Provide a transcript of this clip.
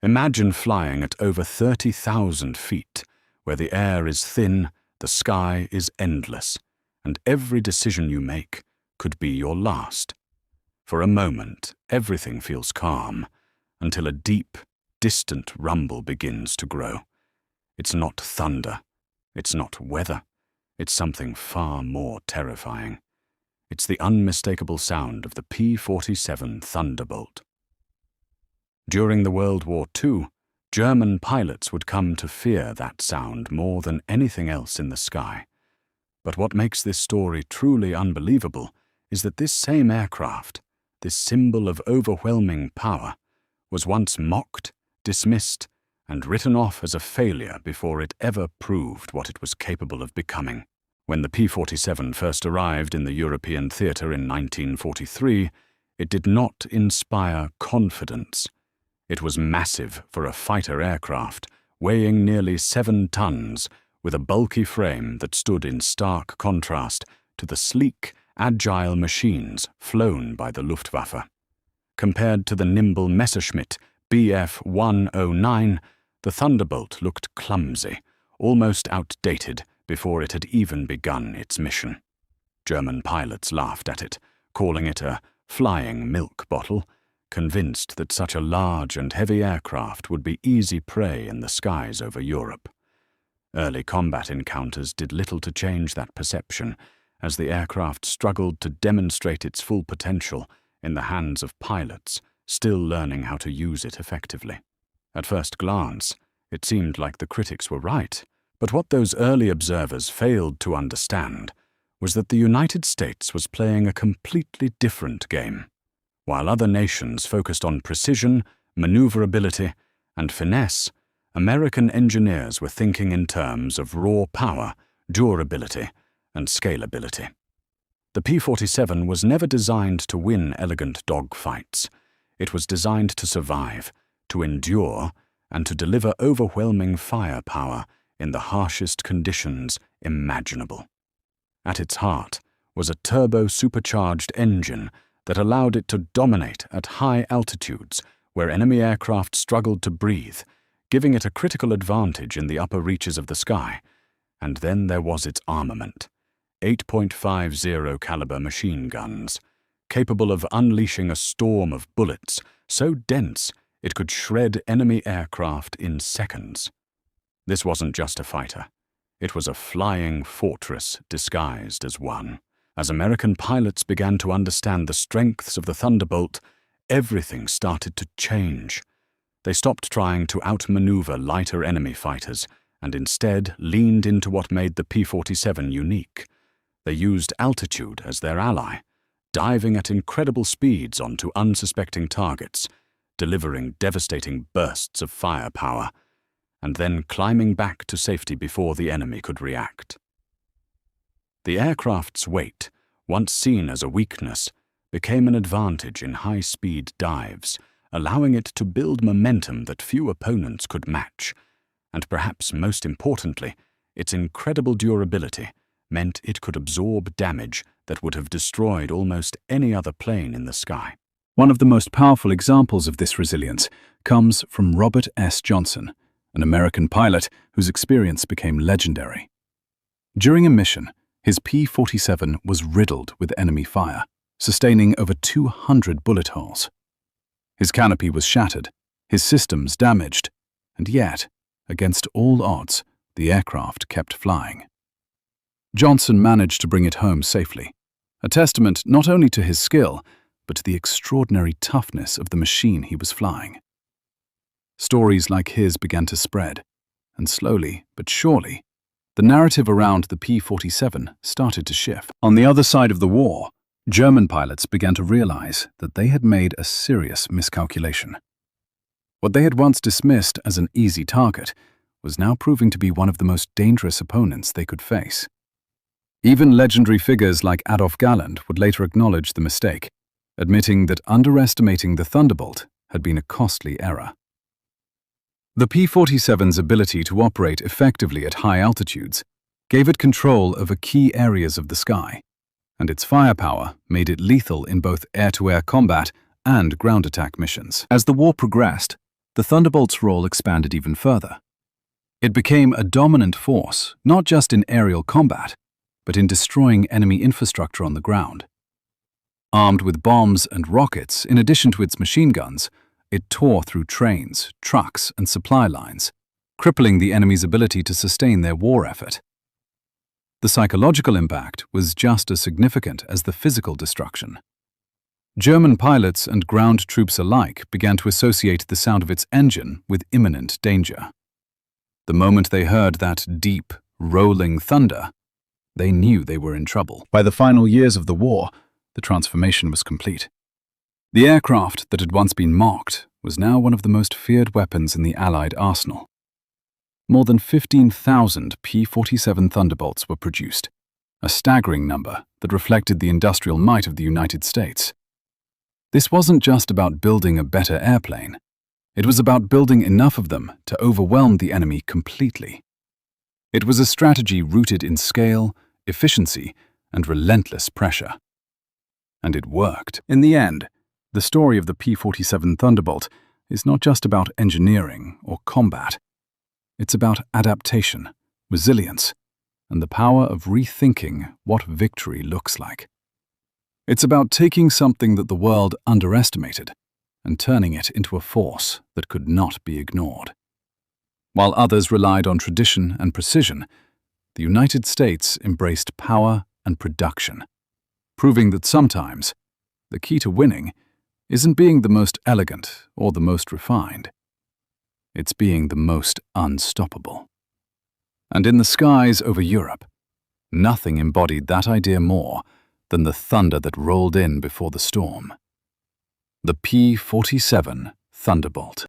Imagine flying at over 30,000 feet, where the air is thin, the sky is endless, and every decision you make could be your last. For a moment, everything feels calm, until a deep, distant rumble begins to grow. It's not thunder, it's not weather, it's something far more terrifying. It's the unmistakable sound of the P-47 Thunderbolt. During the World War II, German pilots would come to fear that sound more than anything else in the sky. But what makes this story truly unbelievable is that this same aircraft, this symbol of overwhelming power, was once mocked, dismissed, and written off as a failure before it ever proved what it was capable of becoming. When the P-47 first arrived in the European theatre in 1943, it did not inspire confidence. It was massive for a fighter aircraft, weighing nearly 7 tons, with a bulky frame that stood in stark contrast to the sleek, agile machines flown by the Luftwaffe. Compared to the nimble Messerschmitt Bf 109, the Thunderbolt looked clumsy, almost outdated before it had even begun its mission. German pilots laughed at it, calling it a flying milk bottle, convinced that such a large and heavy aircraft would be easy prey in the skies over Europe. Early combat encounters did little to change that perception, as the aircraft struggled to demonstrate its full potential in the hands of pilots still learning how to use it effectively. At first glance, it seemed like the critics were right, but what those early observers failed to understand was that the United States was playing a completely different game. While other nations focused on precision, maneuverability, and finesse, American engineers were thinking in terms of raw power, durability, and scalability. The P-47 was never designed to win elegant dogfights. It was designed to survive, to endure, and to deliver overwhelming firepower in the harshest conditions imaginable. At its heart was a turbo-supercharged engine that allowed it to dominate at high altitudes where enemy aircraft struggled to breathe, giving it a critical advantage in the upper reaches of the sky. And then there was its armament: 8.50 caliber machine guns, capable of unleashing a storm of bullets so dense it could shred enemy aircraft in seconds. This wasn't just a fighter. It was a flying fortress disguised as one. As American pilots began to understand the strengths of the Thunderbolt, everything started to change. They stopped trying to outmaneuver lighter enemy fighters and instead leaned into what made the P-47 unique. They used altitude as their ally, diving at incredible speeds onto unsuspecting targets, delivering devastating bursts of firepower, and then climbing back to safety before the enemy could react. The aircraft's weight, once seen as a weakness, became an advantage in high-speed dives, allowing it to build momentum that few opponents could match. And perhaps most importantly, its incredible durability meant it could absorb damage that would have destroyed almost any other plane in the sky. One of the most powerful examples of this resilience comes from Robert S. Johnson, an American pilot whose experience became legendary. During a mission, his P-47 was riddled with enemy fire, sustaining over 200 bullet holes. His canopy was shattered, his systems damaged, and yet, against all odds, the aircraft kept flying. Johnson managed to bring it home safely, a testament not only to his skill, but to the extraordinary toughness of the machine he was flying. Stories like his began to spread, and slowly but surely, the narrative around the P-47 started to shift. On the other side of the war, German pilots began to realize that they had made a serious miscalculation. What they had once dismissed as an easy target was now proving to be one of the most dangerous opponents they could face. Even legendary figures like Adolf Galland would later acknowledge the mistake, admitting that underestimating the Thunderbolt had been a costly error. The P-47's ability to operate effectively at high altitudes gave it control over key areas of the sky, and its firepower made it lethal in both air-to-air combat and ground attack missions. As the war progressed, the Thunderbolt's role expanded even further. It became a dominant force, not just in aerial combat, but in destroying enemy infrastructure on the ground. Armed with bombs and rockets, in addition to its machine guns, it tore through trains, trucks, and supply lines, crippling the enemy's ability to sustain their war effort. The psychological impact was just as significant as the physical destruction. German pilots and ground troops alike began to associate the sound of its engine with imminent danger. The moment they heard that deep, rolling thunder, they knew they were in trouble. By the final years of the war, the transformation was complete. The aircraft that had once been mocked was now one of the most feared weapons in the Allied arsenal. More than 15,000 P-47 Thunderbolts were produced, a staggering number that reflected the industrial might of the United States. This wasn't just about building a better airplane. It was about building enough of them to overwhelm the enemy completely. It was a strategy rooted in scale, efficiency, and relentless pressure. And it worked. In the end, the story of the P-47 Thunderbolt is not just about engineering or combat. It's about adaptation, resilience, and the power of rethinking what victory looks like. It's about taking something that the world underestimated and turning it into a force that could not be ignored. While others relied on tradition and precision, the United States embraced power and production, proving that sometimes the key to winning isn't being the most elegant or the most refined. It's being the most unstoppable. And in the skies over Europe, nothing embodied that idea more than the thunder that rolled in before the storm. The P-47 Thunderbolt.